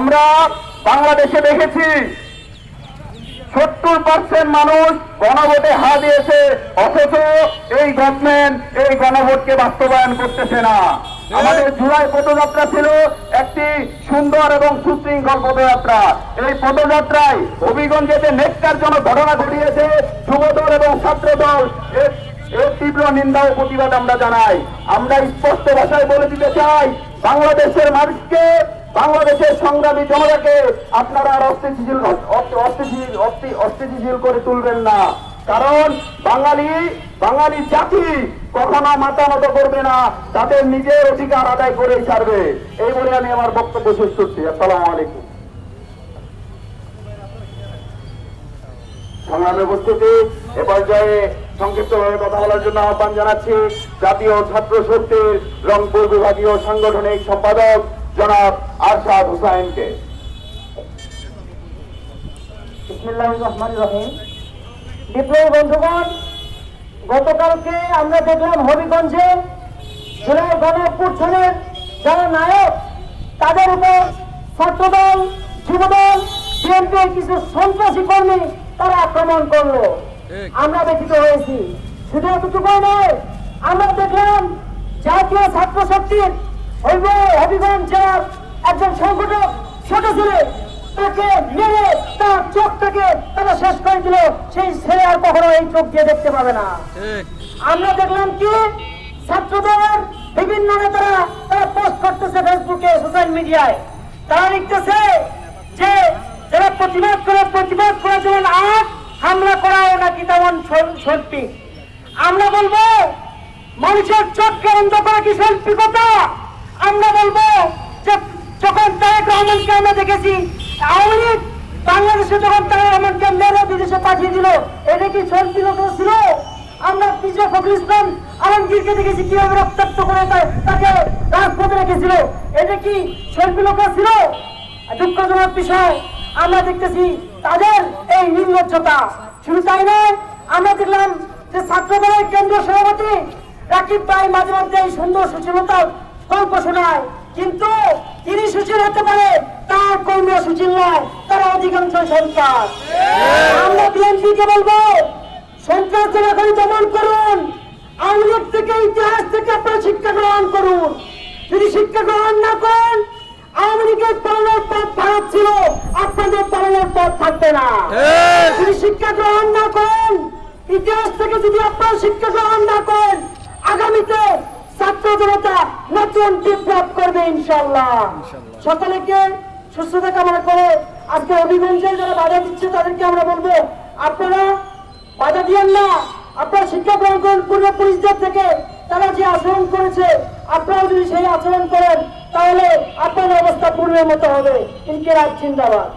আমরা বাংলাদেশে দেখেছি 70% মানুষ গণভোটে হা দিয়েছে, অথচ এই গভর্নমেন্ট এই গণভোটকে বাস্তবায়ন করতেছে না। আমাদের জুলাই পদযাত্রা ছিল একটি সুন্দর এবং সুশৃঙ্খল পদযাত্রা। এই পদযাত্রায় হবিগঞ্জে যে নেককারজনক ঘটনা ঘটিয়েছে, যুবদল এবং ছাত্রদল এর তীব্র নিন্দা ও প্রতিবাদ আমরা জানাই। আমরা স্পষ্ট ভাষায় বলে দিতে চাই, বাংলাদেশের মানুষকে, বাংলাদেশের সংগ্রামী জনতাকে আপনারা আর অস্থিতিশীল করে তুলবেন না। কারণ বাঙালি জাতি কখনো মাথা নত করবে না, তাদের নিজের অধিকার আদায় করেই ছাড়বে। এই বলে আমি আমার বক্তব্য শেষ করছি। আসসালামু আলাইকুম। সংগ্রামী উপস্থিতি, এ পর্যায়ে সংক্ষিপ্তভাবে কথা বলার জন্য আহ্বান জানাচ্ছি জাতীয় ছাত্র শক্তির রংপুর বিভাগীয় সাংগঠনিক সম্পাদক জনাব আরশাদ হুসাইনকে। বিসমিল্লাহির রহমানির রহিম। বিপ্লবী বন্ধুগণ, গতকালকে আমরা দেখলাম হবিগঞ্জে জুলাই গণঅভ্যুত্থানের যারা নায়ক, তাদের উপর ছাত্রদল, যুবদল, বিএনপির কিছু সন্ত্রাসী কর্মী তারা আক্রমণ করলো। আমরা ব্যথিত হয়েছি। শুধু এতটুকুই নয়, আমরা দেখলাম জাতীয় ছাত্র শক্তির হবিগঞ্জ জেলার একজন সংগঠক ছোট ছেলে, তাকে মেরে তার চোখটাকে তারা শেষ করে দিল। সেই ছেলে আর কখনো এই চোখ দিয়ে দেখতে পাবে না। আমরা দেখলাম কি ছাত্রদের বিভিন্ন নেতারা তারা পোস্ট করতেছে ফেসবুকে, সোশ্যাল মিডিয়ায়। তারা লিখতেছে যে যারা প্রতিবাদ করে যেমন আজ হামলা করাও নাকি তেমন শৈল্পিক। আমরা বলবো মানুষের চোখকে অন্ধ করা কি শৈল্পিকতা? আমরা বলবো যে যখন তারেক রহমানকে আমরা দেখেছি, আওয়ামী লীগ বাংলাদেশে যখন তারেক রহমানকে মেরে বিদেশে পাঠিয়ে দিল, এটা কি শৈল্পিকতা ছিল? আমরা পিছিয়ে ফখরুল ইসলাম আলমগীরকে দেখেছি কিভাবে রক্তাক্ত করে তাকে রাজপথে রেখেছিল, এটা কি শৈল্পিকতা ছিল? দুঃখজনক বিষয়, আমরা দেখতেছি তাদের এই নির্লজ্জতা। শুধু তাই নয়, আমরা দেখলাম যে ছাত্রদলের কেন্দ্রীয় সভাপতি রাকিব ভাই মাঝে মধ্যে এই সুন্দর সুশীলতার গল্প শোনায়, কিন্তু তিনি সুশীল হতে পারে, তার কর্মীয় সুশীল নয়, তারা অধিকাংশ সন্ত্রাস। আমরা বিএনপিকে বলবো, সন্ত্রাস এখন দমন করুন। আওয়ামী লীগ থেকে, ইতিহাস থেকে আপনারা শিক্ষা গ্রহণ করুন। যদি শিক্ষা গ্রহণ না করেন, আওয়ামী লীগের পালানোর পথ ভারত ছিল, আপনাদের পালানোর পথ থাকবে না। যদি শিক্ষা গ্রহণ না করেন, ইতিহাস থেকে যদি আপনারা শিক্ষা গ্রহণ না করেন, আগামীতে ছাত্র জনতা নতুন বিপ্লব করবে ইনশাআল্লাহ। সকলকে সুস্থতা কামনা করে আজকে হবিগঞ্জে যারা বাধা দিচ্ছে তাদেরকে আমরা বলবো, আপনারা বাধা দিয়েন না, আপনারা শিক্ষা গ্রহণ করুন পূর্ব পুলিশদের থেকে। তারা যে আচরণ করেছে, আপনারাও যদি সেই আচরণ করেন, তাহলে আপনার অবস্থা পূর্বের মতো হবে। ইনকিলাব জিন্দাবাদ।